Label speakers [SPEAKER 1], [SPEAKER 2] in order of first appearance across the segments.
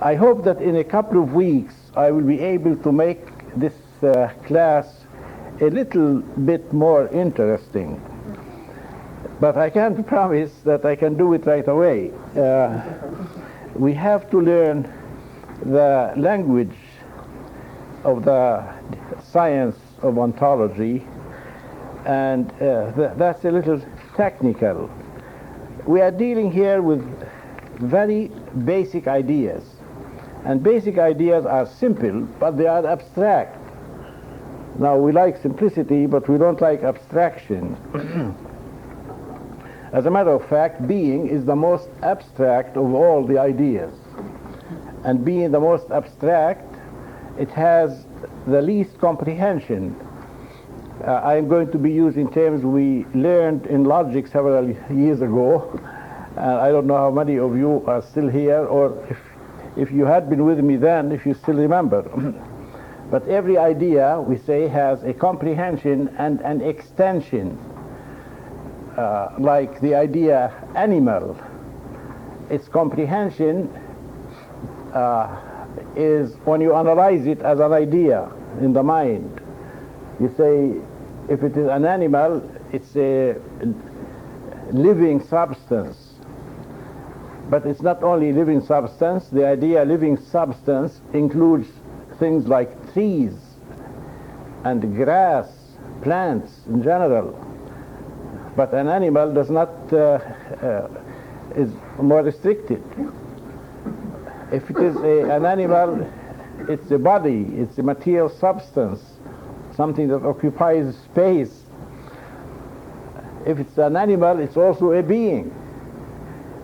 [SPEAKER 1] I hope that in a couple of weeks I will be able to make this class a little bit more interesting. But I can't promise that I can do it right away. We have to learn the language of the science of ontology, and that's a little technical. We are dealing here with very basic ideas, and basic ideas are simple, but they are abstract. Now, we like simplicity, but we don't like abstraction. As a matter of fact, being is the most abstract of all the ideas. And being the most abstract, it has the least comprehension. I'm going to be using terms we learned in logic several years ago. I don't know how many of you are still here, or if you had been with me then, if you still remember. But every idea, we say, has a comprehension and an extension. Like the idea animal, its comprehension is when you analyze it as an idea in the mind. You say, if it is an animal, it's a living substance. But it's not only living substance. The idea living substance includes things like trees and grass, plants in general. But an animal does not, is more restricted. If it is an animal, it's a body, it's a material substance, something that occupies space. If it's an animal, it's also a being.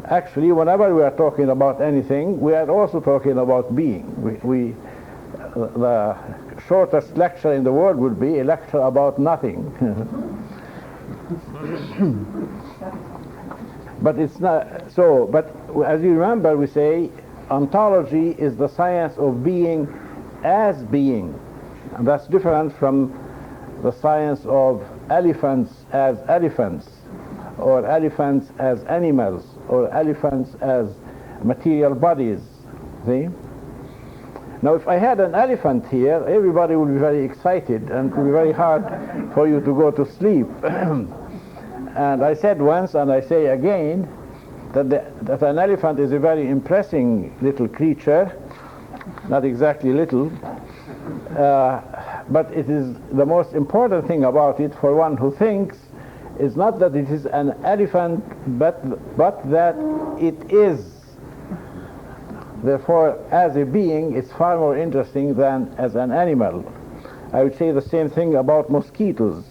[SPEAKER 1] Actually, whenever we are talking about anything, we are also talking about being. The shortest lecture in the world would be a lecture about nothing. But it's not so. But as you remember, we say ontology is the science of being as being, and that's different from the science of elephants as elephants, or elephants as animals, or elephants as material bodies. See? Now, if I had an elephant here, everybody would be very excited, and it would be very hard for you to go to sleep. And I said once, and I say again, that an elephant is a very impressive little creature, not exactly little, but it is the most important thing about it for one who thinks is not that it is an elephant, but that it is. Therefore, as a being, it's far more interesting than as an animal. I would say the same thing about mosquitoes.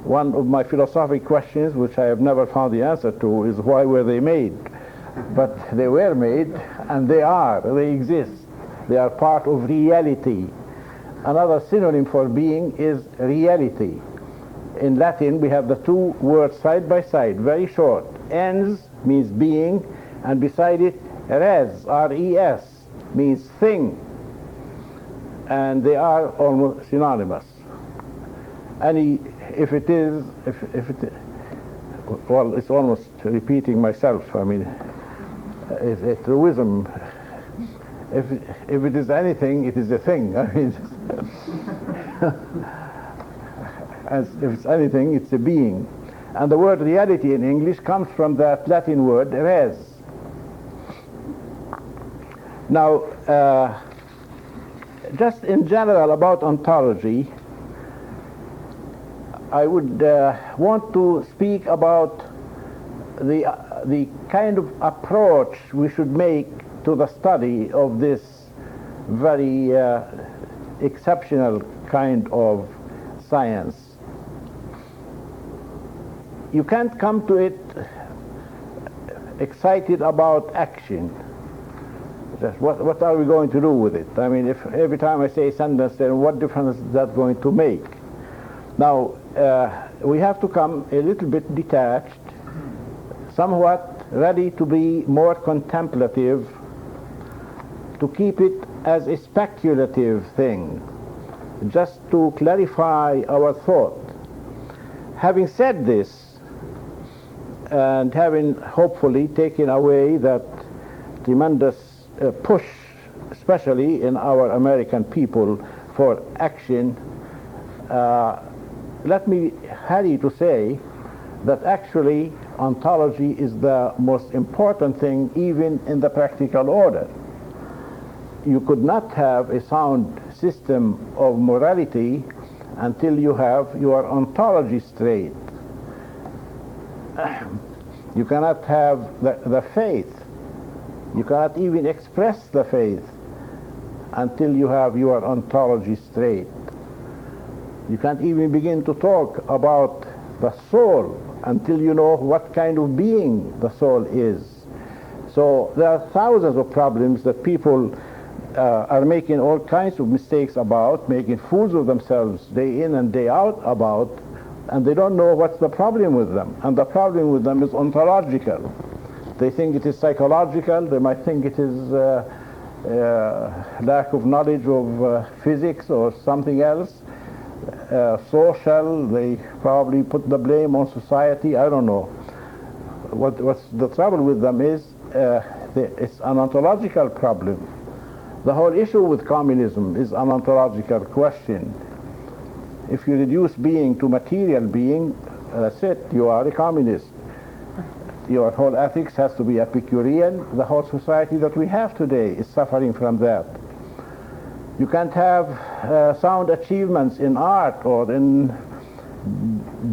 [SPEAKER 1] One of my philosophic questions, which I have never found the answer to, is why were they made? But they were made, and they exist. They are part of reality. Another synonym for being is reality. In Latin, we have the two words side by side, very short. Ens means being, and beside it, res, R-E-S, means thing. And they are almost synonymous. Well, it's almost repeating myself. I mean, it's a truism. If it is anything, it is a thing. I mean, as if it's anything, it's a being. And the word reality in English comes from that Latin word res. Now, just in general about ontology, I would want to speak about the kind of approach we should make to the study of this very exceptional kind of science. You can't come to it excited about action. Just what are we going to do with it? I mean, if every time I say a sentence, then what difference is that going to make? Now, we have to come a little bit detached, somewhat ready to be more contemplative, to keep it as a speculative thing, just to clarify our thought. Having said this, and having hopefully taken away that tremendous push especially in our American people, for action, let me hurry to say that actually ontology is the most important thing even in the practical order. You could not have a sound system of morality until you have your ontology straight. You cannot have the faith. You cannot even express the faith until you have your ontology straight. You can't even begin to talk about the soul until you know what kind of being the soul is. So there are thousands of problems that people are making all kinds of mistakes about, making fools of themselves day in and day out about, and they don't know what's the problem with them. And the problem with them is ontological. They think it is psychological. They might think it is lack of knowledge of physics or something else. Social, they probably put the blame on society. I don't know. What's the trouble with them is it's an ontological problem. The whole issue with communism is an ontological question. If you reduce being to material being, that's it, you are a communist. Your whole ethics has to be Epicurean. The whole society that we have today is suffering from that. You can't have sound achievements in art or in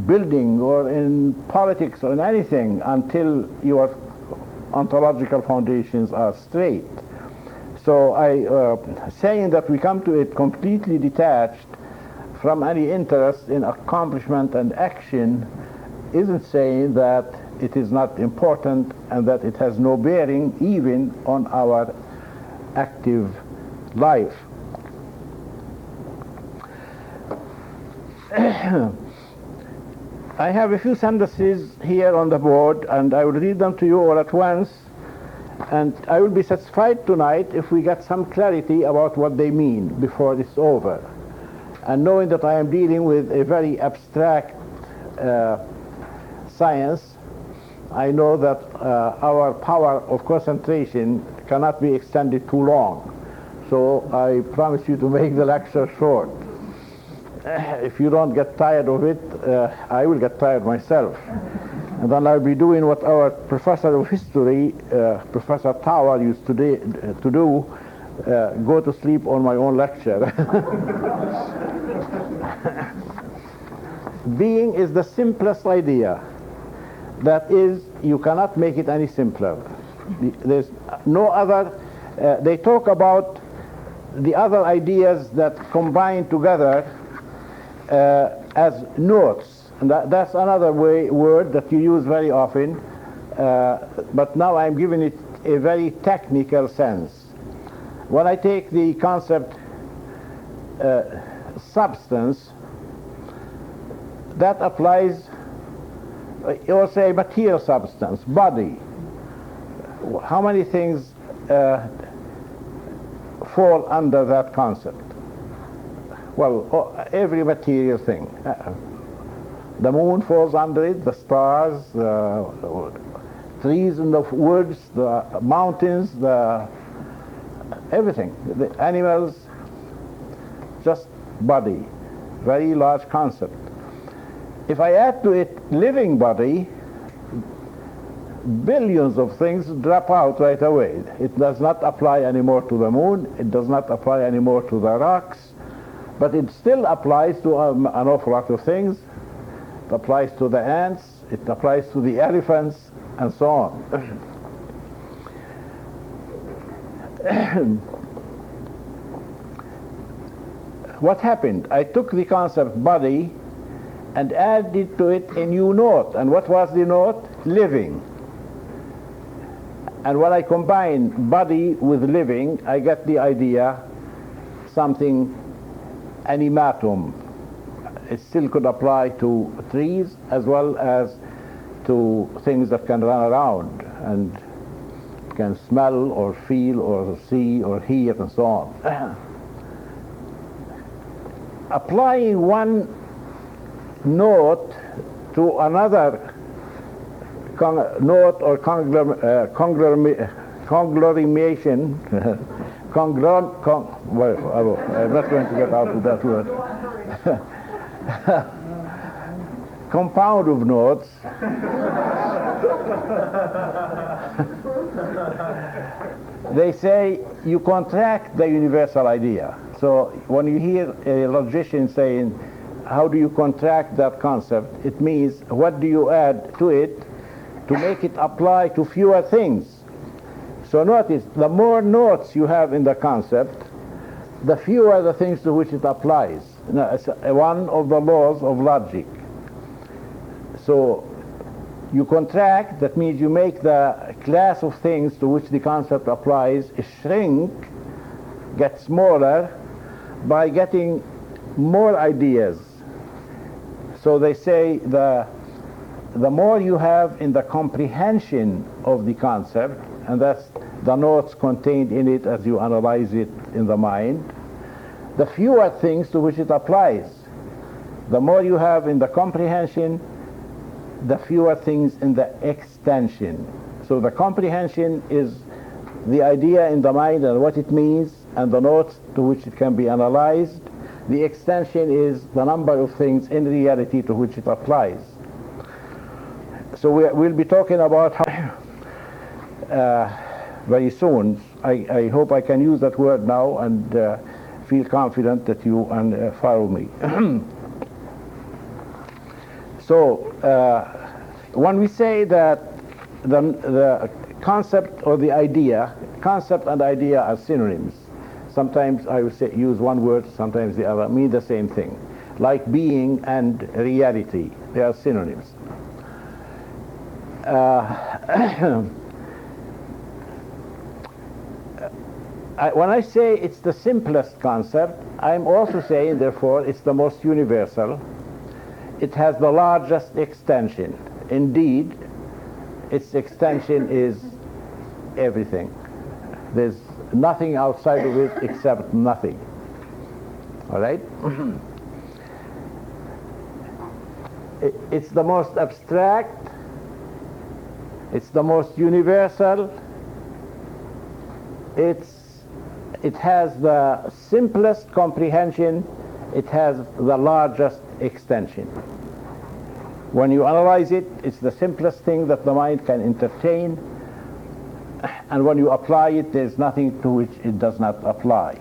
[SPEAKER 1] building or in politics or in anything until your ontological foundations are straight. So saying that we come to it completely detached from any interest in accomplishment and action isn't saying that it is not important and that it has no bearing even on our active life. I have a few sentences here on the board, and I will read them to you all at once, and I will be satisfied tonight if we get some clarity about what they mean before it's over. And knowing that I am dealing with a very abstract science, I know that our power of concentration cannot be extended too long. So I promise you to make the lecture short. If you don't get tired of it, I will get tired myself. And then I'll be doing what our professor of history, Professor Tower, used to do, go to sleep on my own lecture. Being is the simplest idea. That is, you cannot make it any simpler. There's no other, they talk about the other ideas that combine together as notes. And that's another word that you use very often, but now I'm giving it a very technical sense. When I take the concept substance, that applies, or say material substance, body. How many things fall under that concept? Well, every material thing. The moon falls under it, the stars, the trees in the woods, the mountains, everything. The animals, just body. Very large concept. If I add to it living body, billions of things drop out right away. It does not apply anymore to the moon, it does not apply anymore to the rocks, but it still applies to an awful lot of things. It applies to the ants, it applies to the elephants, and so on. What happened? I took the concept body and added to it a new note. And what was the note? Living. And when I combine body with living, I get the idea something animatum. It still could apply to trees as well as to things that can run around and can smell or feel or see or hear and so on. Applying one note to another note or conglomeration well, I'm not going to get out of that word. Compound of notes. They say you contract the universal idea. So when you hear a logician saying, how do you contract that concept? It means, what do you add to it to make it apply to fewer things? So notice, the more notes you have in the concept, the fewer the things to which it applies. Now, it's one of the laws of logic. So you contract, that means you make the class of things to which the concept applies shrink, get smaller, by getting more ideas. So they say the more you have in the comprehension of the concept, and that's the notes contained in it as you analyze it in the mind, the fewer things to which it applies. The more you have in the comprehension, the fewer things in the extension. So the comprehension is the idea in the mind and what it means, and the notes to which it can be analyzed. The extension is the number of things in reality to which it applies. So we'll be talking about how very soon. I hope I can use that word now and feel confident that you follow me. So when we say that the concept or the idea, concept and idea are synonyms. Sometimes I would say use one word, sometimes the other, mean the same thing. Like being and reality, they are synonyms. When I say it's the simplest concept, I'm also saying, therefore, it's the most universal. It has the largest extension. Indeed, its extension is everything. There's nothing outside of it except nothing. All right? It's the most abstract. It's the most universal. It has the simplest comprehension. It has the largest extension. When you analyze it, it's the simplest thing that the mind can entertain. And when you apply it, there's nothing to which it does not apply.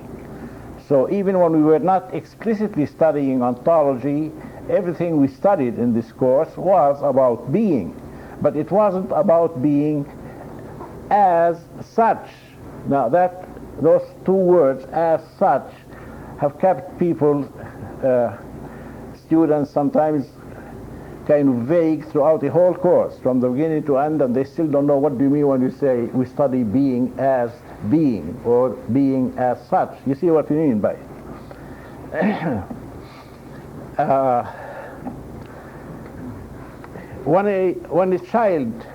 [SPEAKER 1] So even when we were not explicitly studying ontology, everything we studied in this course was about being. But it wasn't about being as such. Now those two words, as such, have kept people, students sometimes, kind of vague throughout the whole course, from the beginning to end, and they still don't know what do you mean when you say we study being as being or being as such. You see what we mean by it? When a child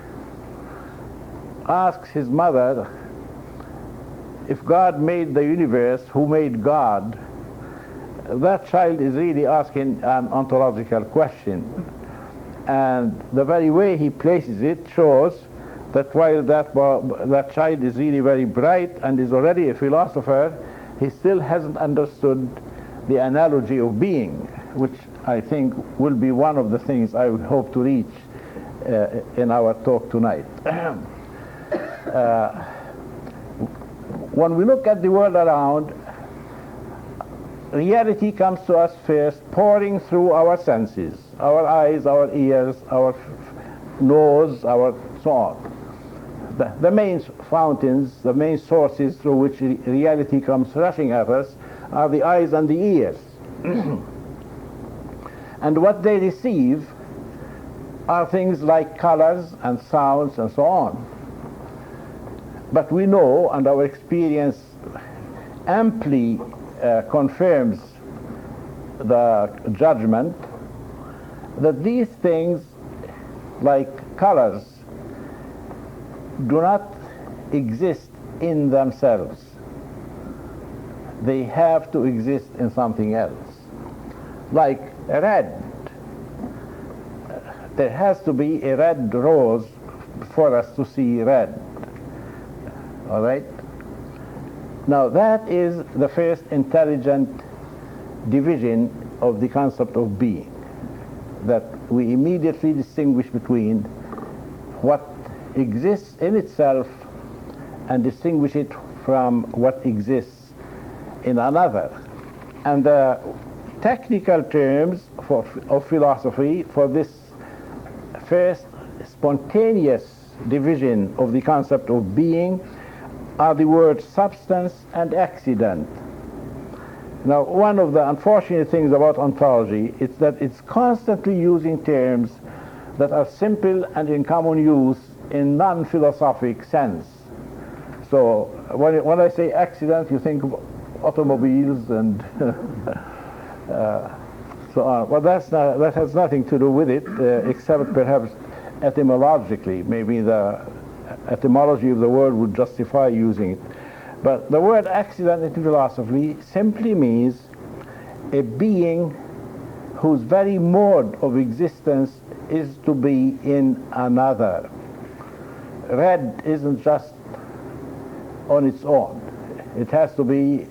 [SPEAKER 1] asks his mother, if God made the universe, who made God? That child is really asking an ontological question. And the very way he places it shows that while that child is really very bright and is already a philosopher, he still hasn't understood the analogy of being, which I think will be one of the things I would hope to reach in our talk tonight. When we look at the world around, reality comes to us first, pouring through our senses, our eyes, our ears, our nose, our so on. The main fountains, the main sources through which reality comes rushing at us are the eyes and the ears. And what they receive are things like colors and sounds and so on. But we know, and our experience amply confirms the judgment, that these things, like colors, do not exist in themselves. They have to exist in something else. Like red. There has to be a red rose for us to see red. All right? Now that is the first intelligent division of the concept of being, that we immediately distinguish between what exists in itself and distinguish it from what exists in another. And the technical terms of philosophy for this first spontaneous division of the concept of being are the words substance and accident. Now, one of the unfortunate things about ontology is that it's constantly using terms that are simple and in common use in non-philosophic sense. So when I say accident, you think of automobiles and so on. Well, that has nothing to do with it, except perhaps etymologically. Maybe the etymology of the word would justify using it. But the word accident in philosophy simply means a being whose very mode of existence is to be in another. Red isn't just on its own. It has to be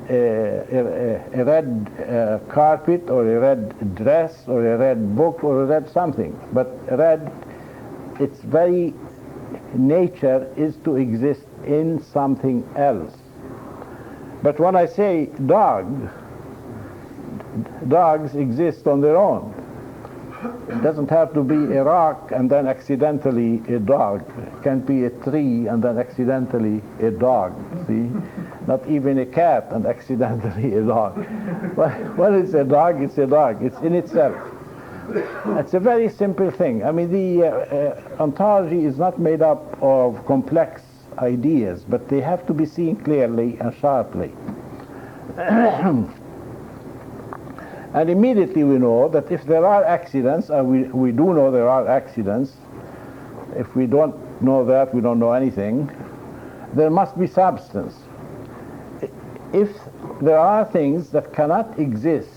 [SPEAKER 1] a red carpet or a red dress or a red book or a red something. But red, its very nature is to exist in something else. But when I say dog, dogs exist on their own. It doesn't have to be a rock and then accidentally a dog. It can be a tree and then accidentally a dog. See? Not even a cat and accidentally a dog. When it's a dog, it's a dog. It's in itself. It's a very simple thing. I mean, the ontology is not made up of complex ideas, but they have to be seen clearly and sharply. And immediately we know that if there are accidents, and we do know there are accidents, if we don't know that, we don't know anything, there must be substance. If there are things that cannot exist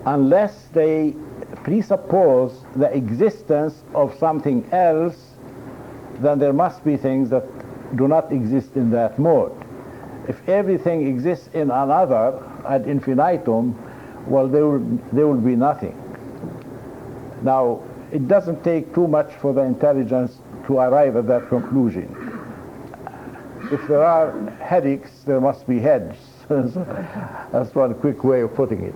[SPEAKER 1] unless they presuppose the existence of something else, then there must be things that do not exist in that mode. If everything exists in another ad infinitum, well, there will be nothing. Now, it doesn't take too much for the intelligence to arrive at that conclusion. If there are headaches, there must be heads. That's one quick way of putting it.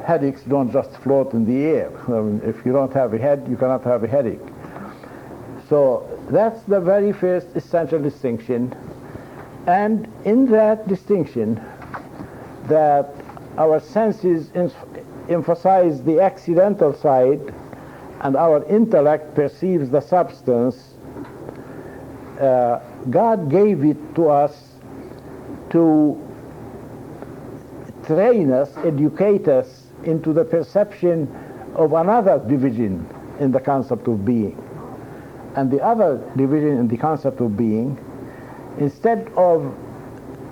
[SPEAKER 1] Headaches don't just float in the air. I mean, if you don't have a head, you cannot have a headache. So that's the very first essential distinction. And in that distinction, that our senses emphasize the accidental side and our intellect perceives the substance, God gave it to us to train us, educate us into the perception of another division in the concept of being. And the other division in the concept of being, instead of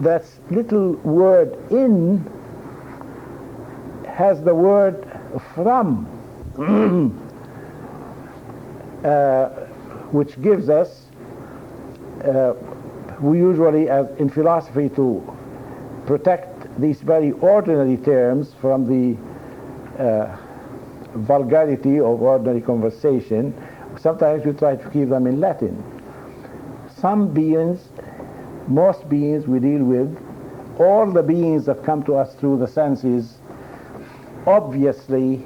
[SPEAKER 1] that little word in, has the word from, which gives us, we usually, as in philosophy, to protect these very ordinary terms from the vulgarity of ordinary conversation, sometimes we try to keep them in Latin. Some beings, most beings we deal with, all the beings that come to us through the senses, obviously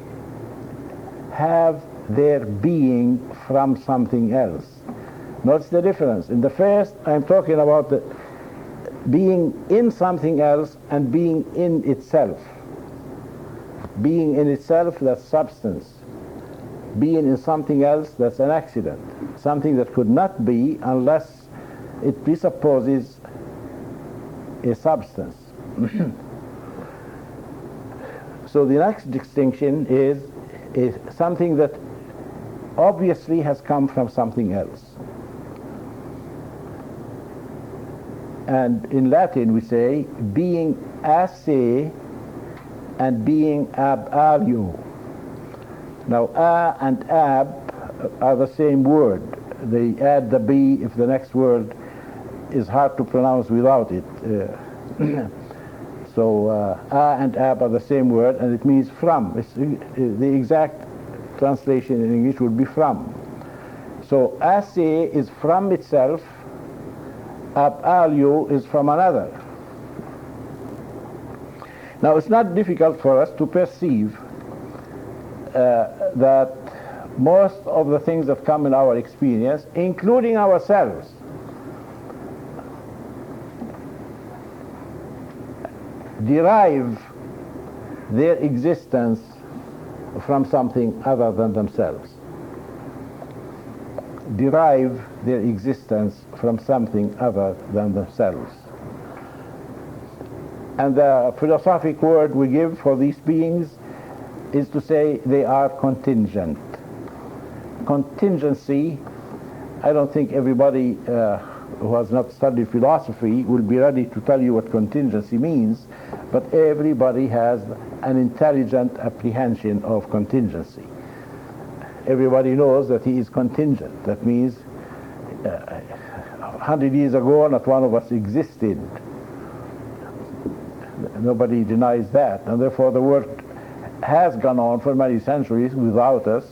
[SPEAKER 1] have their being from something else. Notice the difference. In the first, I'm talking about the being in something else and being in itself. Being in itself, that's substance. Being in something else, that's an accident. Something that could not be unless it presupposes a substance. So the next distinction is something that obviously has come from something else. And in Latin we say being a se and being ab alio. Now a and ab are the same word. They add the b if the next word is hard to pronounce without it. So a and ab are the same word, and it means from. The exact translation in English would be from. So ase is from itself, ab alio is from another. Now it's not difficult for us to perceive that most of the things that come in our experience, including ourselves, derive their existence from something other than themselves. Derive their existence from something other than themselves. And the philosophic word we give for these beings is to say they are contingent. Contingency, I don't think everybody who has not studied philosophy will be ready to tell you what contingency means, but everybody has an intelligent apprehension of contingency. Everybody knows that he is contingent. That means 100 years ago not one of us existed. Nobody denies that, and therefore the world has gone on for many centuries without us,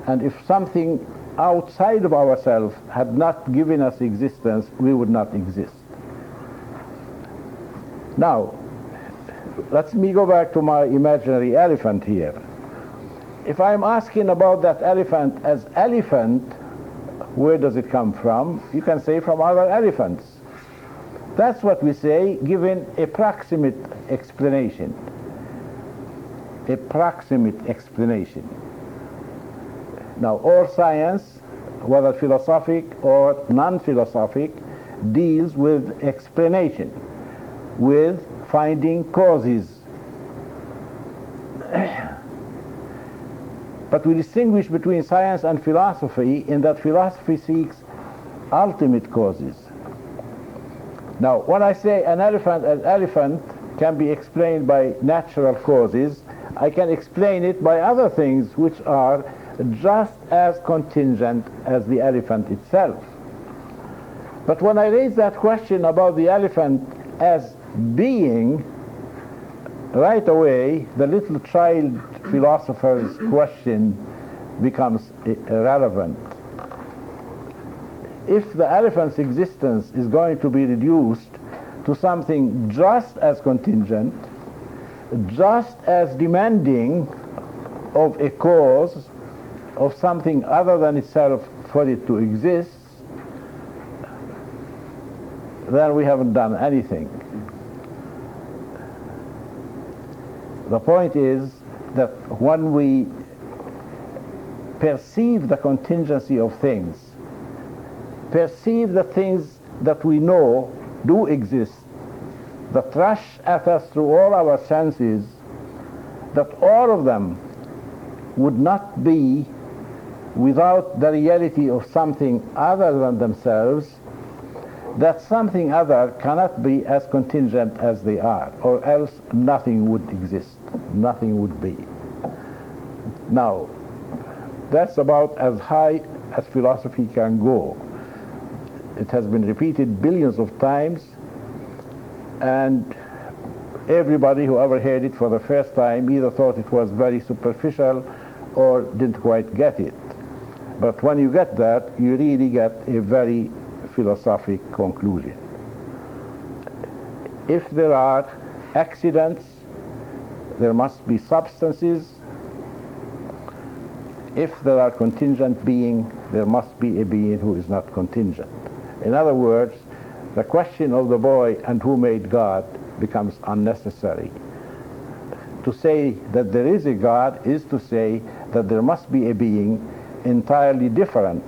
[SPEAKER 1] and if something outside of ourselves had not given us existence, we would not exist. Now, let me go back to my imaginary elephant here. If I'm asking about that elephant as elephant, where does it come from? You can say from other elephants. That's what we say, given a proximate explanation. A proximate explanation. Now, all science, whether philosophic or non-philosophic, deals with explanation, with finding causes. But we distinguish between science and philosophy in that philosophy seeks ultimate causes. Now, when I say an elephant as elephant can be explained by natural causes, I can explain it by other things which are just as contingent as the elephant itself. But when I raise that question about the elephant as being, right away the little child philosopher's question becomes irrelevant. If the elephant's existence is going to be reduced to something just as contingent, just as demanding of a cause, of something other than itself for it to exist, then we haven't done anything. The point is that when we perceive the contingency of things, perceive the things that we know do exist, that rush at us through all our senses, that all of them would not be without the reality of something other than themselves, that something other cannot be as contingent as they are, or else nothing would exist, nothing would be. Now, that's about as high as philosophy can go. It has been repeated billions of times, and everybody who ever heard it for the first time either thought it was very superficial or didn't quite get it. But when you get that, you really get a very philosophic conclusion. If there are accidents, there must be substances. If there are contingent beings, there must be a being who is not contingent. In other words, the question of the boy and who made God becomes unnecessary. To say that there is a God is to say that there must be a being entirely different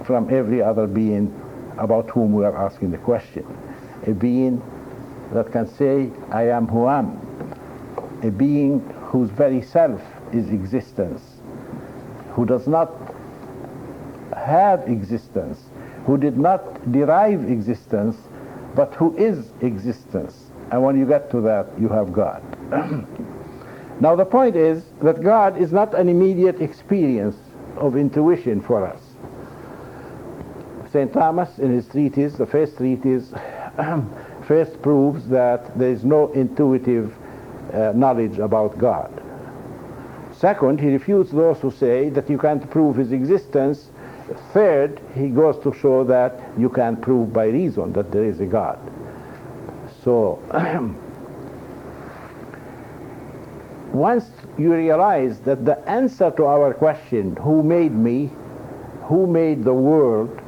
[SPEAKER 1] from every other being about whom we are asking the question. A being that can say, I am who am. A being whose very self is existence, who does not have existence, who did not derive existence, but who is existence. And when you get to that, you have God. Now the point is that God is not an immediate experience of intuition for us. St. Thomas, in his treatise, the first treatise, first proves that there is no intuitive knowledge about God. Second, he refutes those who say that you can't prove his existence. Third, he goes to show that you can prove by reason that there is a God. So, once you realize that the answer to our question, who made me, who made the world,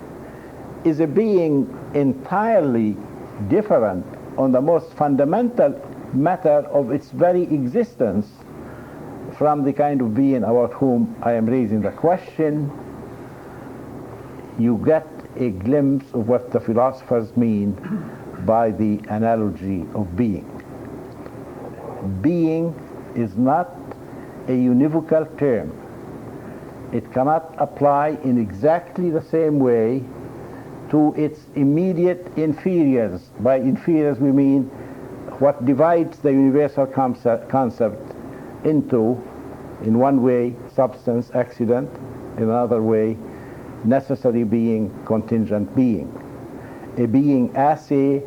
[SPEAKER 1] is a being entirely different on the most fundamental matter of its very existence from the kind of being about whom I am raising the question, you get a glimpse of what the philosophers mean by the analogy of being. Being is not a univocal term. It cannot apply in exactly the same way to its immediate inferiors. By inferiors we mean what divides the universal concept into, in one way, substance, accident, in another way, necessary being, contingent being. A being a se,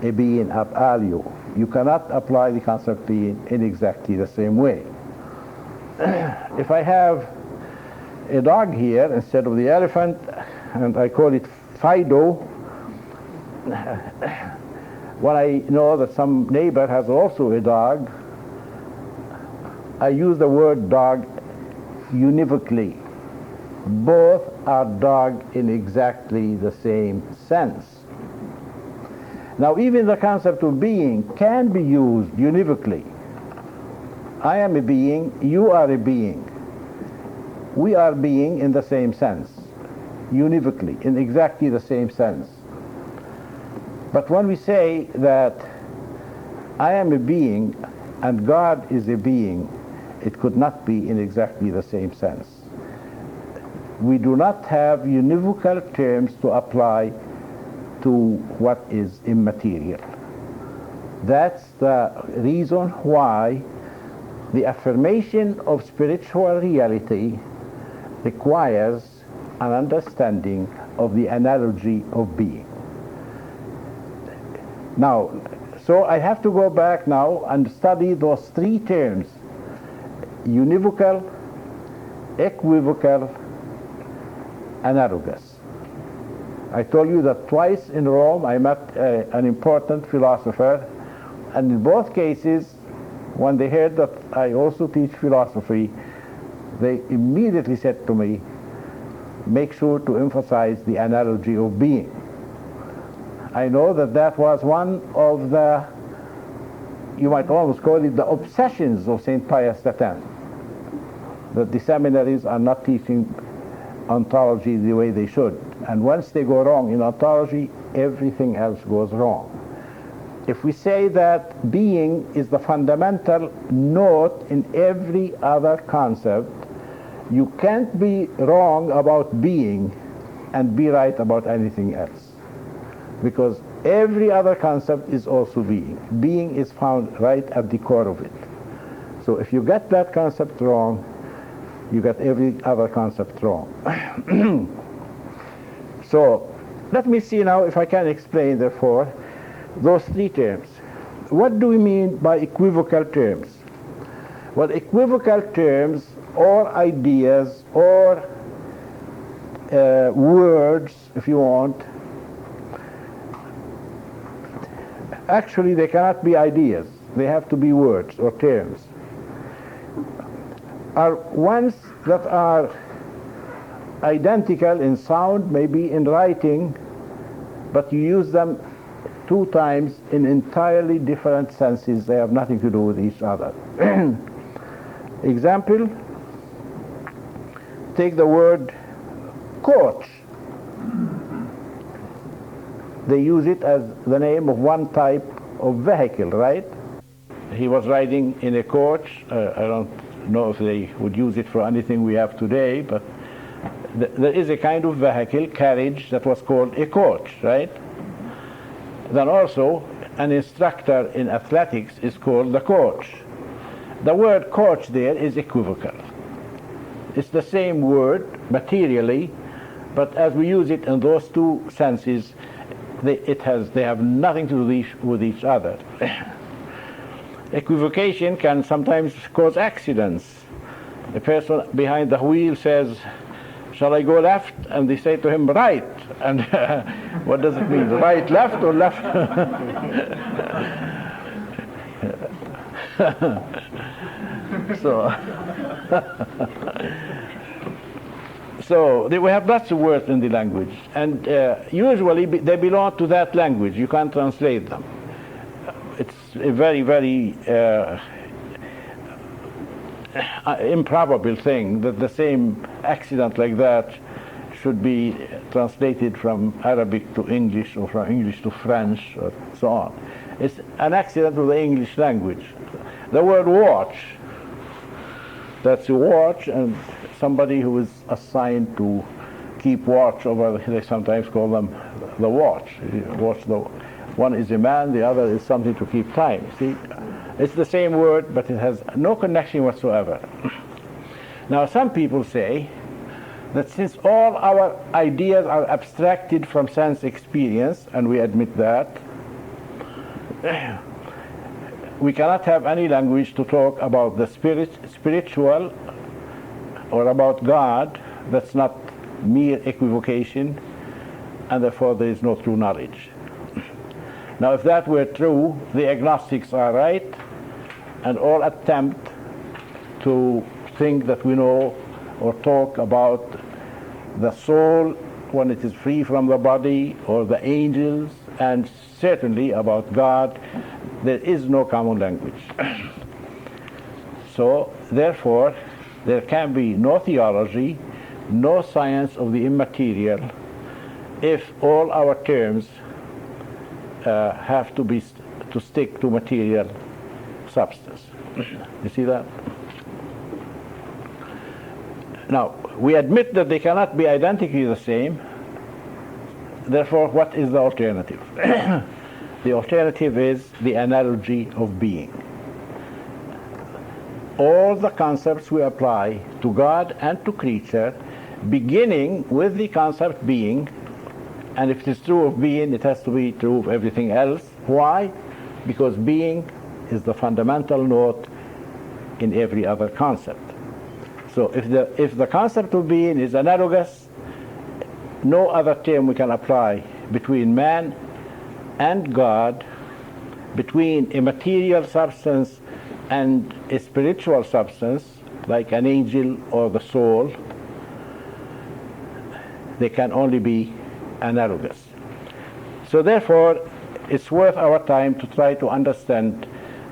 [SPEAKER 1] a being ab alio. You cannot apply the concept being in exactly the same way. If I have a dog here instead of the elephant, and I call it Fido, when I know that some neighbor has also a dog, I use the word dog univocally. Both are dog in exactly the same sense. Now, even the concept of being can be used univocally. I am a being, you are a being. We are being in the same sense, univocally, in exactly the same sense. But when we say that I am a being and God is a being, it could not be in exactly the same sense. We do not have univocal terms to apply to what is immaterial. That's the reason why the affirmation of spiritual reality requires an understanding of the analogy of being. Now, so I have to go back now and study those three terms: univocal, equivocal, analogous. I told you that twice in Rome I met an important philosopher, and in both cases, when they heard that I also teach philosophy, they immediately said to me, make sure to emphasize the analogy of being. I know that that was one of the, you might almost call it the obsessions of St. Pius X, that the seminaries are not teaching ontology the way they should. And once they go wrong in ontology, everything else goes wrong. If we say that being is the fundamental note in every other concept, you can't be wrong about being and be right about anything else. Because every other concept is also being. Being is found right at the core of it. So if you get that concept wrong, you get every other concept wrong. So let me see now if I can explain, therefore, those three terms. What do we mean by equivocal terms? Well, equivocal terms or ideas or words, if you want, actually they cannot be ideas. They have to be words or terms, are ones that are identical in sound, maybe in writing, but you use them two times in entirely different senses. They have nothing to do with each other. Example, take the word coach. They use it as the name of one type of vehicle, right? He was riding in a coach. I don't know if they would use it for anything we have today, but there is a kind of vehicle, carriage, that was called a coach, right? Then also, an instructor in athletics is called the coach. The word coach there is equivocal. It's the same word materially, But as we use it in those two senses, they have nothing to do with each other. Equivocation can sometimes cause accidents. A person behind the wheel says, "Shall I go left?" And they say to him, "Right." And what does it mean? Right, left, or left? So we have lots of words in the language, and usually they belong to that language. You can't translate them. It's a very, very improbable thing that the same accident like that should be translated from Arabic to English, or from English to French, or so on. It's an accident with the English language. The word watch, that's a watch, and somebody who is assigned to keep watch over, they sometimes call them the watch. One is a man, the other is something to keep time. See, it's the same word, but it has no connection whatsoever. Now, some people say that since all our ideas are abstracted from sense experience, and we admit that, we cannot have any language to talk about the spiritual, or about God. That's not mere equivocation, and therefore there is no true knowledge. Now, if that were true, the agnostics are right, and all attempt to think that we know or talk about the soul when it is free from the body, or the angels, and certainly about God, there is no common language. So, therefore, there can be no theology, no science of the immaterial, if all our terms have to stick to material substance. You see that? Now, we admit that they cannot be identically the same. Therefore, what is the alternative? The alternative is the analogy of being. All the concepts we apply to God and to creature, beginning with the concept being, and if it is true of being, it has to be true of everything else. Why? Because being is the fundamental note in every other concept. So if the concept of being is analogous, no other term we can apply between man and God, between a material substance and a spiritual substance, like an angel or the soul, they can only be analogous. So therefore, it's worth our time to try to understand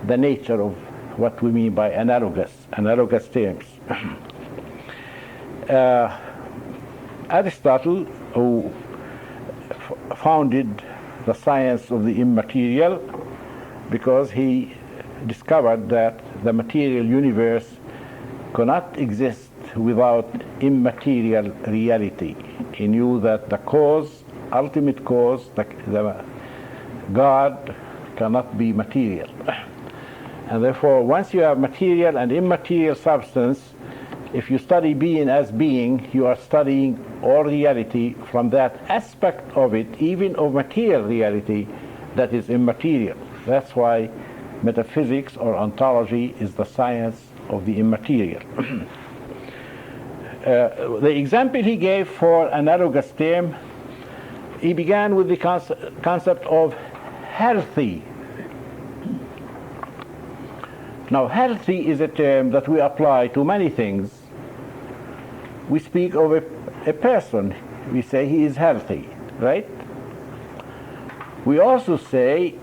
[SPEAKER 1] the nature of what we mean by analogous terms. Aristotle, who founded the science of the immaterial, because he discovered that the material universe cannot exist without immaterial reality. He knew that the cause, ultimate cause, the God, cannot be material. And therefore, once you have material and immaterial substance, if you study being as being, you are studying all reality from that aspect of it, even of material reality, that is immaterial. That's why metaphysics or ontology is the science of the immaterial. The example he gave for analogous term, he began with the concept of healthy. Now, healthy is a term that we apply to many things. We speak of a person. We say he is healthy, right? We also say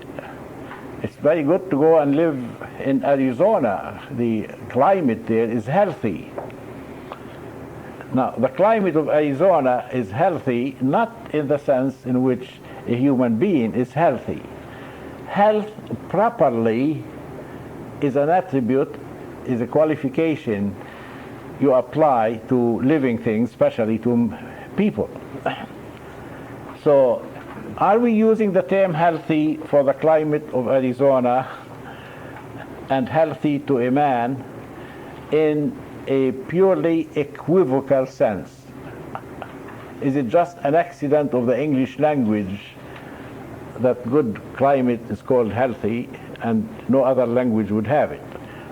[SPEAKER 1] it's very good to go and live in Arizona. The climate there is healthy. Now, the climate of Arizona is healthy not in the sense in which a human being is healthy. Health properly is an attribute, is a qualification you apply to living things, especially to people. So, are we using the term healthy for the climate of Arizona and healthy to a man in a purely equivocal sense? Is it just an accident of the English language that good climate is called healthy and no other language would have it?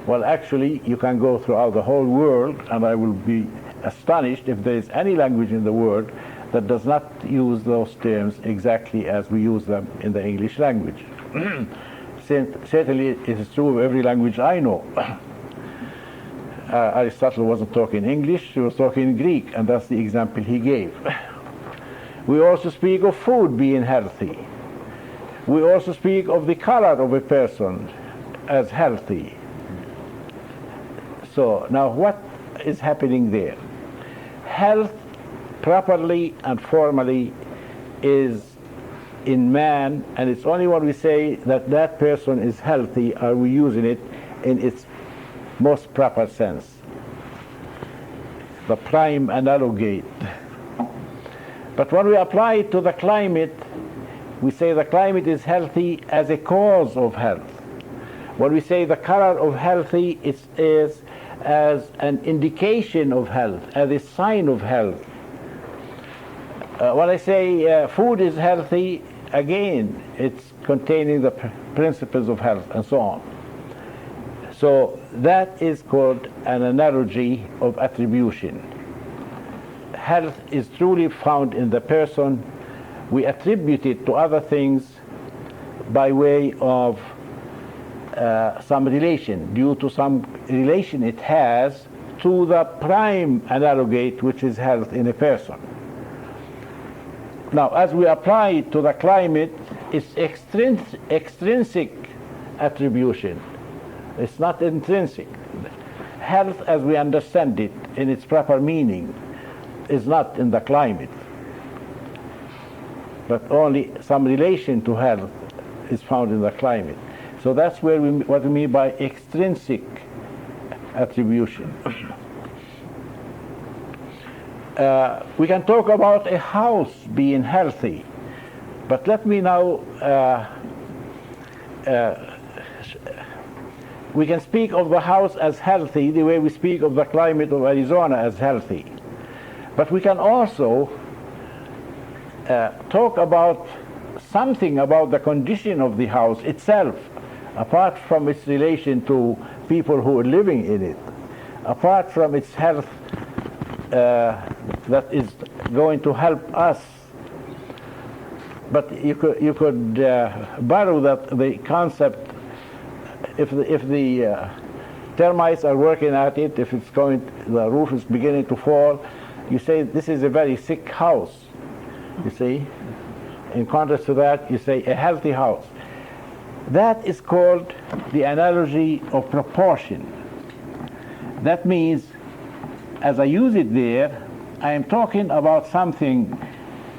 [SPEAKER 1] Well, actually, you can go throughout the whole world, and I will be astonished if there is any language in the world that does not use those terms exactly as we use them in the English language. Certainly, it is true of every language I know. Aristotle wasn't talking English, he was talking Greek, and that's the example he gave. We also speak of food being healthy. We also speak of the color of a person as healthy. So now what is happening there? Health, properly and formally, is in man, and it's only when we say that that person is healthy are we using it in its most proper sense. The prime analogate. But when we apply it to the climate, we say the climate is healthy as a cause of health. When we say the color of healthy, it is as an indication of health, as a sign of health. When I say food is healthy, again, it's containing the principles of health and so on. So that is called an analogy of attribution. Health is truly found in the person. We attribute it to other things by way of some relation, due to some relation it has to the prime analogate, which is health in a person. Now, as we apply it to the climate, it's extrinsic attribution. It's not intrinsic. Health, as we understand it in its proper meaning, is not in the climate, but only some relation to health is found in the climate. So that's where what we mean by extrinsic attribution. We can talk about a house being healthy, but let me now we can speak of the house as healthy the way we speak of the climate of Arizona as healthy. But we can also talk about something about the condition of the house itself, apart from its relation to people who are living in it, apart from its health that is going to help us. But you could borrow the concept. If the termites are working at it, if the roof is beginning to fall, you say this is a very sick house. You see, in contrast to that, you say a healthy house. That is called the analogy of proportion. That means, as I use it there, I am talking about something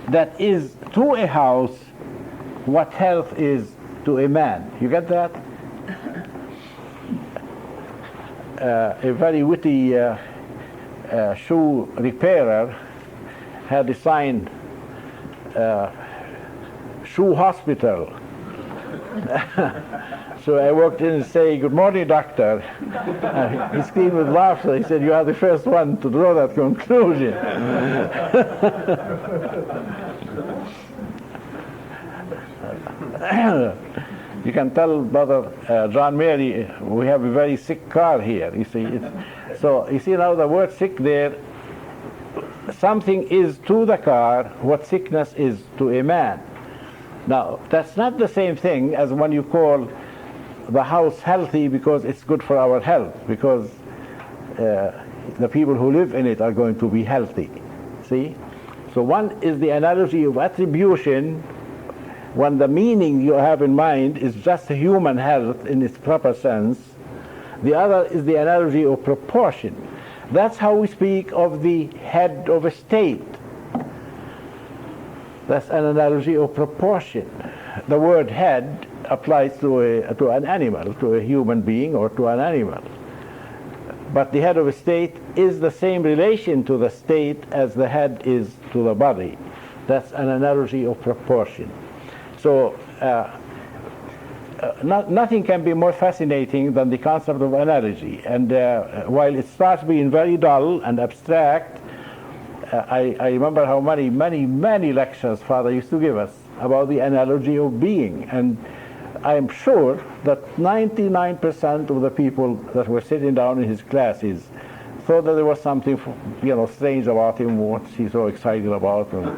[SPEAKER 1] that is to a house what health is to a man. You get that? A very witty shoe repairer had designed shoe hospital. So I walked in and say, "Good morning, doctor." He screamed with laughter. He said, "You are the first one to draw that conclusion." You can tell Brother John Mary, we have a very sick car here, you see. So you see now the word sick there, something is to the car what sickness is to a man. Now, that's not the same thing as when you call the house healthy because it's good for our health, because the people who live in it are going to be healthy. See? So one is the analogy of attribution, when the meaning you have in mind is just human health in its proper sense. The other is the analogy of proportion. That's how we speak of the head of a state. That's an analogy of proportion. The word head applies to an animal, to a human being or to an animal. But the head of a state is the same relation to the state as the head is to the body. That's an analogy of proportion. So nothing can be more fascinating than the concept of analogy. And while it starts being very dull and abstract, I remember how many lectures Father used to give us about the analogy of being. And I am sure that 99% of the people that were sitting down in his classes thought that there was something, strange about him, what he's so excited about. And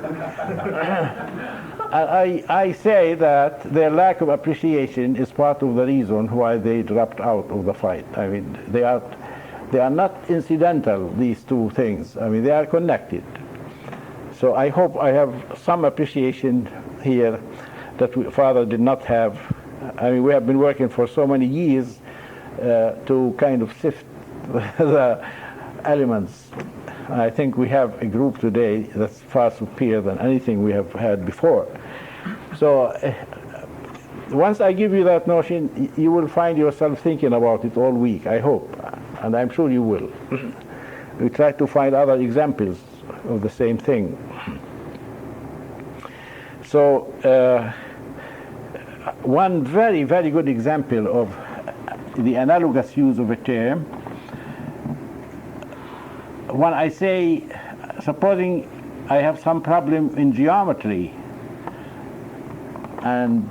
[SPEAKER 1] I say that their lack of appreciation is part of the reason why they dropped out of the fight. I mean, they are not incidental, these two things. I mean, they are connected. So I hope I have some appreciation here that Father did not have. I mean, we have been working for so many years to kind of sift the elements. I think we have a group today that's far superior than anything we have had before. So once I give you that notion, you will find yourself thinking about it all week, I hope, and I'm sure you will. We try to find other examples of the same thing. So one very, very good example of the analogous use of a term, when I say, supposing I have some problem in geometry, and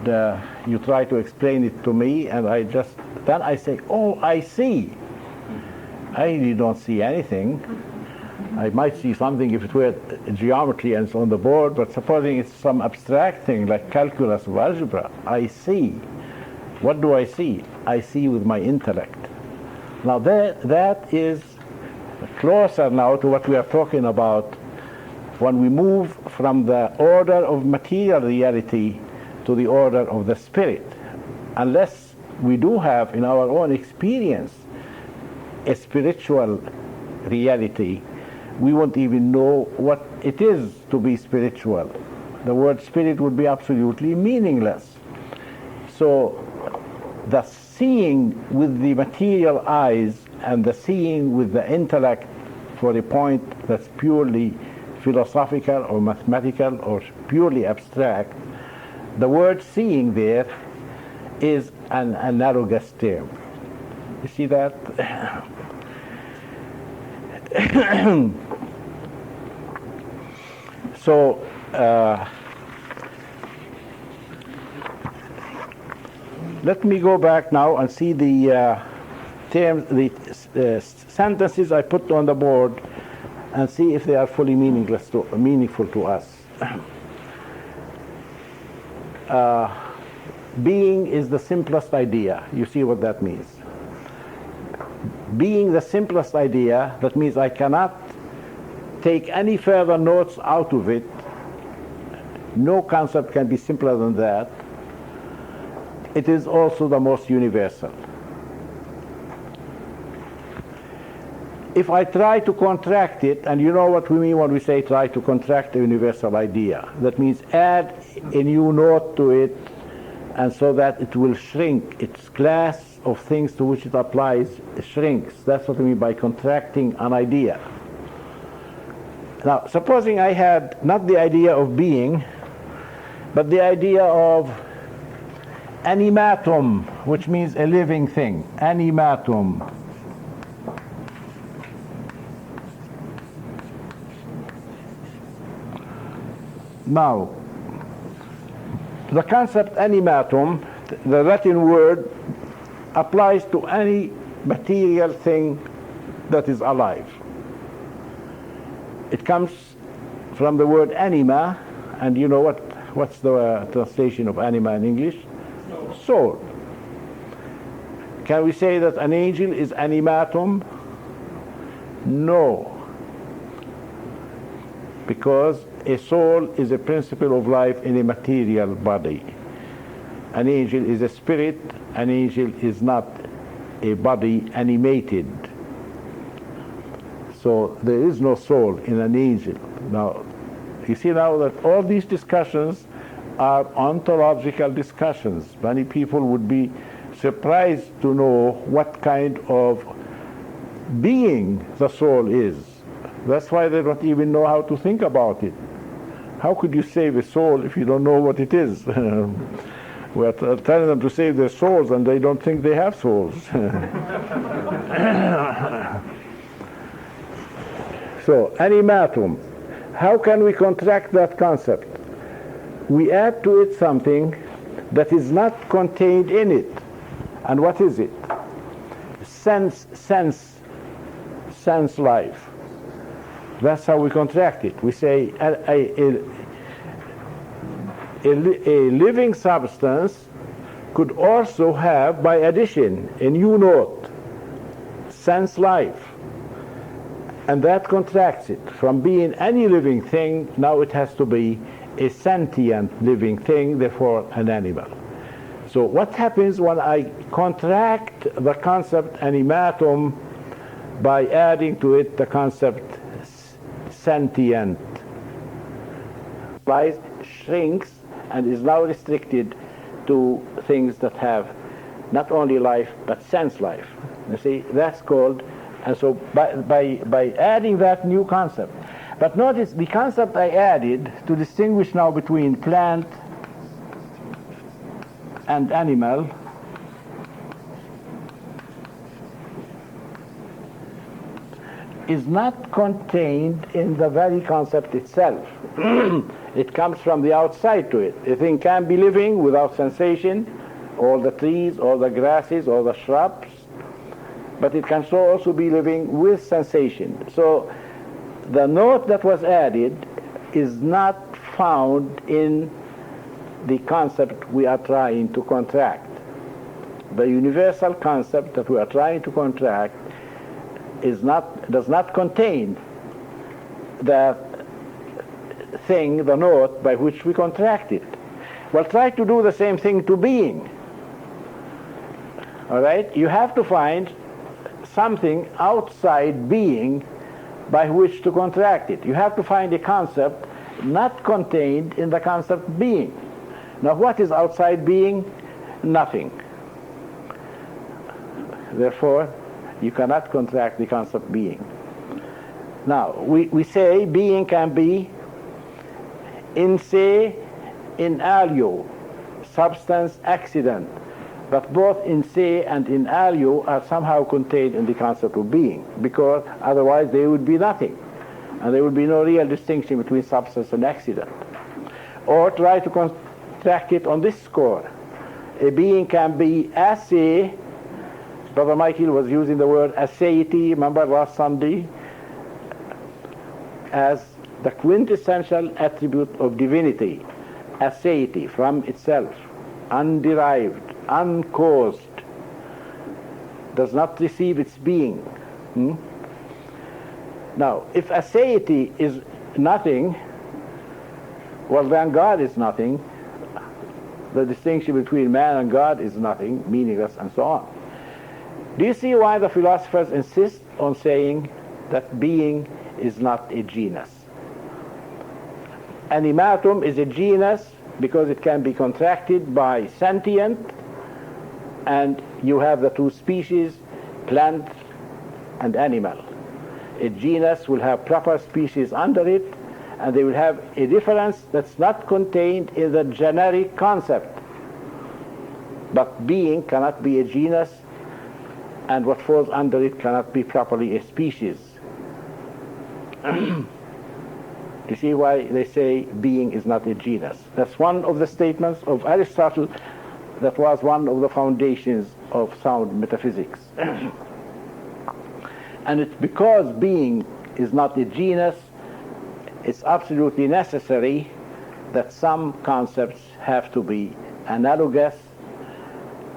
[SPEAKER 1] you try to explain it to me, and then I say, oh, I see. I really don't see anything. I might see something if it were geometry and it's on the board, but supposing it's some abstract thing like calculus or algebra, I see. What do I see? I see with my intellect. Now that is closer now to what we are talking about when we move from the order of material reality to the order of the spirit. Unless we do have in our own experience a spiritual reality, we won't even know what it is to be spiritual. The word spirit would be absolutely meaningless. So the seeing with the material eyes and the seeing with the intellect for a point that's purely philosophical or mathematical or purely abstract, the word seeing there is an analogous term. You see that? So let me go back now and see the terms, the sentences I put on the board, and see if they are fully meaningful to us. Being is the simplest idea. You see what that means. Being the simplest idea, that means I cannot take any further notes out of it. No concept can be simpler than that. It is also the most universal. If I try to contract it, and you know what we mean when we say try to contract a universal idea, that means add a new note to it, and so that it will shrink. Its class of things to which it applies shrinks. That's what I mean by contracting an idea. Now, supposing I had not the idea of being, but the idea of animatum, which means a living thing. Animatum. Now, the concept animatum, the Latin word, applies to any material thing that is alive. It comes from the word anima, and you know what's the translation of anima in English? Soul. Can we say that an angel is animatum? No. Because a soul is a principle of life in a material body. An angel is a spirit. An angel is not a body animated. So there is no soul in an angel. Now, you see now that all these discussions are ontological discussions. Many people would be surprised to know what kind of being the soul is. That's why they don't even know how to think about it. How could you save a soul if you don't know what it is? We're telling them to save their souls, and they don't think they have souls. So, animatum. How can we contract that concept? We add to it something that is not contained in it. And what is it? Sense life. That's how we contract it. We say a living substance could also have, by addition, a new note, sense life. And that contracts it from being any living thing. Now it has to be a sentient living thing, therefore an animal. So what happens when I contract the concept animatum by adding to it the concept sentient? Life shrinks and is now restricted to things that have not only life but sense life. You see, that's called. And so by adding that new concept, but notice the concept I added to distinguish now between plant and animal is not contained in the very concept itself. It comes from the outside to it. A thing can be living without sensation, all the trees, all the grasses, all the shrubs, but it can also be living with sensation. So the note that was added is not found in the concept we are trying to contract. The universal concept that we are trying to contract does not contain the thing, the note by which we contract it. Well, try to do the same thing to being. All right? You have to find something outside being by which to contract it. You have to find a concept not contained in the concept being. Now, what is outside being? Nothing. Therefore, you cannot contract the concept being. Now, we say being can be in se, in alio, substance, accident. But both in se and in alio are somehow contained in the concept of being, because otherwise they would be nothing. And there would be no real distinction between substance and accident. Or try to contract it on this score. A being can be asse. Brother Michael was using the word aseity, remember last Sunday, as the quintessential attribute of divinity. Aseity, from itself, underived, uncaused, does not receive its being. Now, if aseity is nothing, well, then God is nothing. The distinction between man and God is nothing, meaningless, and so on. Do you see why the philosophers insist on saying that being is not a genus? Animatum is a genus because it can be contracted by sentient, and you have the two species, plant and animal. A genus will have proper species under it, and they will have a difference that's not contained in the generic concept. But being cannot be a genus, and what falls under it cannot be properly a species. You see why they say being is not a genus? That's one of the statements of Aristotle that was one of the foundations of sound metaphysics. And it's because being is not a genus, it's absolutely necessary that some concepts have to be analogous,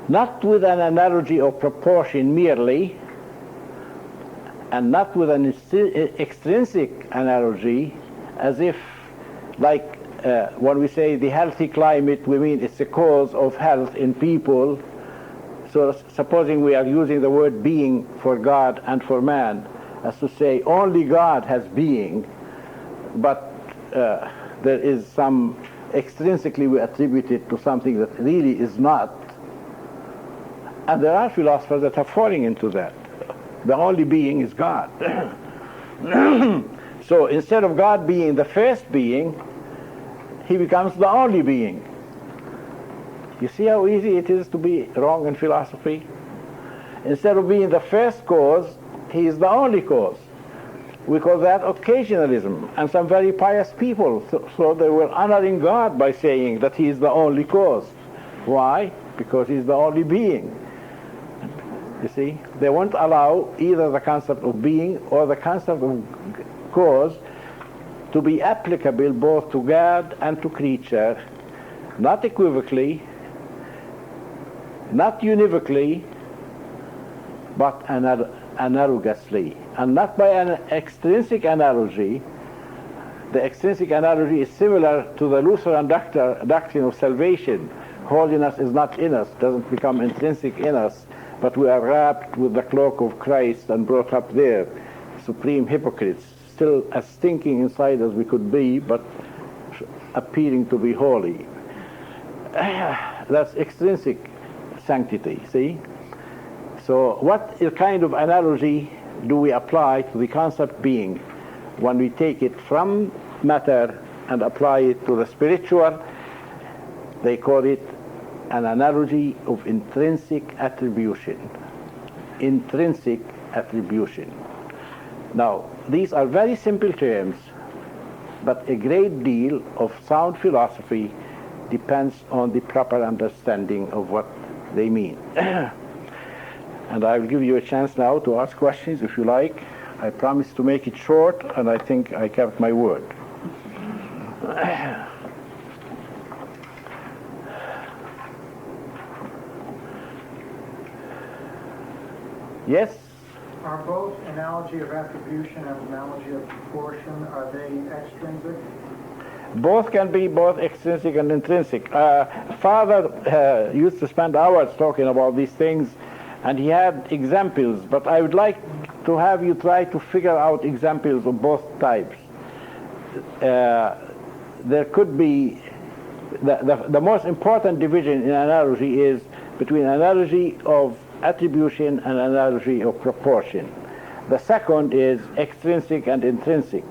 [SPEAKER 1] not with an analogy of proportion merely, and not with an extrinsic analogy, as if, like when we say the healthy climate, we mean it's a cause of health in people. So supposing we are using the word being for God and for man, as to say only God has being, but there is some extrinsically we attribute it to something that really is not. And there are philosophers that are falling into that. The only being is God. So instead of God being the first being, he becomes the only being. You see how easy it is to be wrong in philosophy? Instead of being the first cause, he is the only cause. We call that occasionalism. And some very pious people, so they were honoring God by saying that he is the only cause. Why? Because he's the only being. You see, they won't allow either the concept of being or the concept of cause to be applicable both to God and to creature, not equivocally, not univocally, but analogously, and not by an extrinsic analogy. The extrinsic analogy is similar to the Lutheran doctrine of salvation. Holiness is not in us, doesn't become intrinsic in us, but we are wrapped with the cloak of Christ and brought up there. Supreme hypocrites, still as stinking inside as we could be, but appearing to be holy. That's extrinsic sanctity, see? So what kind of analogy do we apply to the concept being when we take it from matter and apply it to the spiritual? They call it an analogy of intrinsic attribution. Intrinsic attribution. Now, these are very simple terms, but a great deal of sound philosophy depends on the proper understanding of what they mean. And I will give you a chance now to ask questions if you like. I promised to make it short, and I think I kept my word. Yes?
[SPEAKER 2] Are both analogy of attribution and analogy of proportion, are they extrinsic?
[SPEAKER 1] Both can be both extrinsic and intrinsic. Father used to spend hours talking about these things, and he had examples, but I would like to have you try to figure out examples of both types. There could be, the most important division in analogy is between analogy of attribution and analogy of proportion. The second is extrinsic and intrinsic.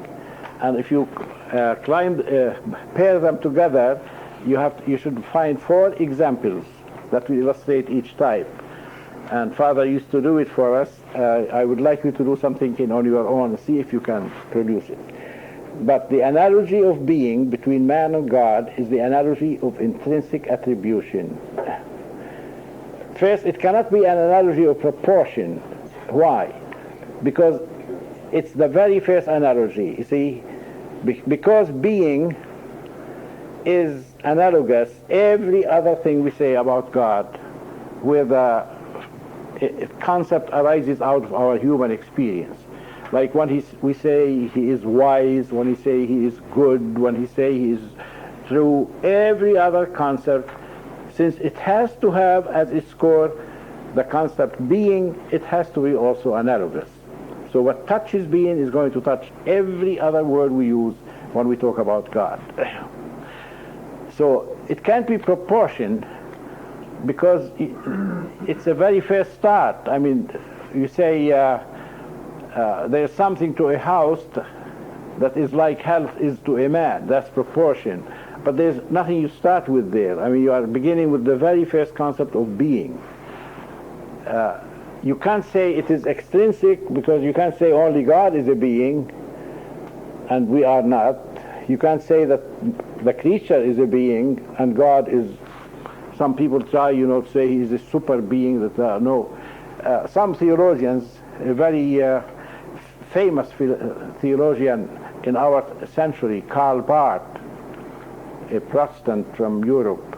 [SPEAKER 1] And if you pair them together, you should find 4 examples that will illustrate each type. And Father used to do it for us. I would like you to do something on your own and see if you can produce it. But the analogy of being between man and God is the analogy of intrinsic attribution. First, it cannot be an analogy of proportion. Why? Because it's the very first analogy. You see, because being is analogous, every other thing we say about God, where the concept arises out of our human experience. Like when we say he is wise, when we say he is good, when we say he is true, every other concept, since it has to have as its core the concept being, it has to be also analogous. So what touches being is going to touch every other word we use when we talk about God. So it can't be proportion because it's a very first start. I mean, you say there's something to a house that is like health is to a man. That's proportion. But there's nothing you start with there. I mean, you are beginning with the very first concept of being. You can't say it is extrinsic because you can't say only God is a being and we are not. You can't say that the creature is a being and God is, some people try, to say he is a super being. No. Some theologians, a very famous theologian in our century, Karl Barth, a Protestant from Europe,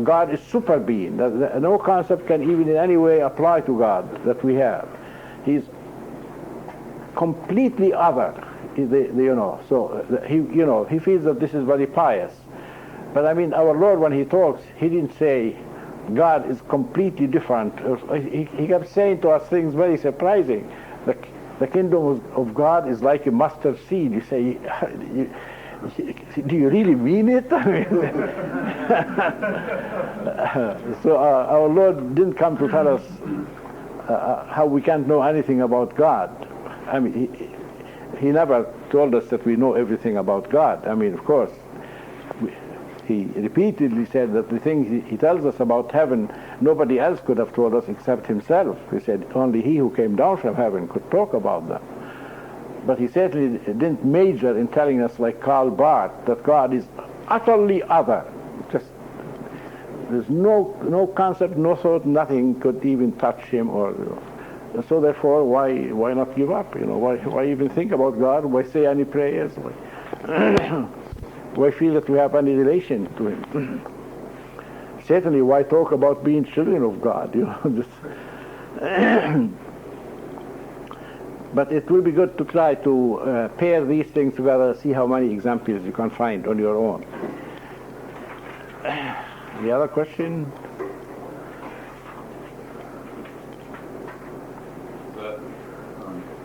[SPEAKER 1] God is super being. No concept can even in any way apply to God that we have. He's completely other, So he feels that this is very pious. But I mean, our Lord, when he talks, he didn't say God is completely different. He kept saying to us things very surprising. The kingdom of God is like a mustard seed. You say, do you really mean it? So our Lord didn't come to tell us how we can't know anything about God. I mean, he never told us that we know everything about God. I mean, of course, he repeatedly said that the things he tells us about heaven, nobody else could have told us except himself. He said only he who came down from heaven could talk about them. But he certainly didn't major in telling us, like Karl Barth, that God is utterly other. Just there's no concept, no thought, nothing could even touch him. Or so therefore, why not give up? Why even think about God? Why say any prayers? Why feel that we have any relation to him? Certainly, why talk about being children of God? But it will be good to try to pair these things together, see how many examples you can find on your own. The other question?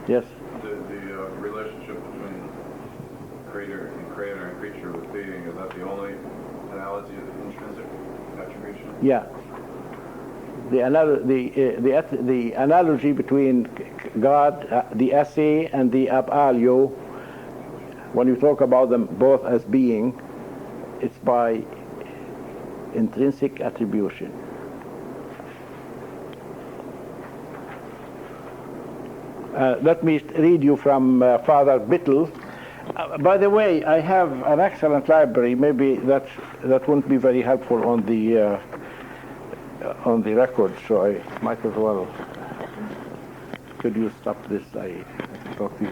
[SPEAKER 1] Yes.
[SPEAKER 3] The relationship between creator and creature with being, is that the only analogy of intrinsic attribution?
[SPEAKER 1] Yeah. The analogy between God, the esse, and the ab alio, when you talk about them both as being, it's by intrinsic attribution. Let me read you from Father Bittel. By the way, I have an excellent library. Maybe that won't be very helpful on the record, so I might as well. Could you stop this? I talk to you.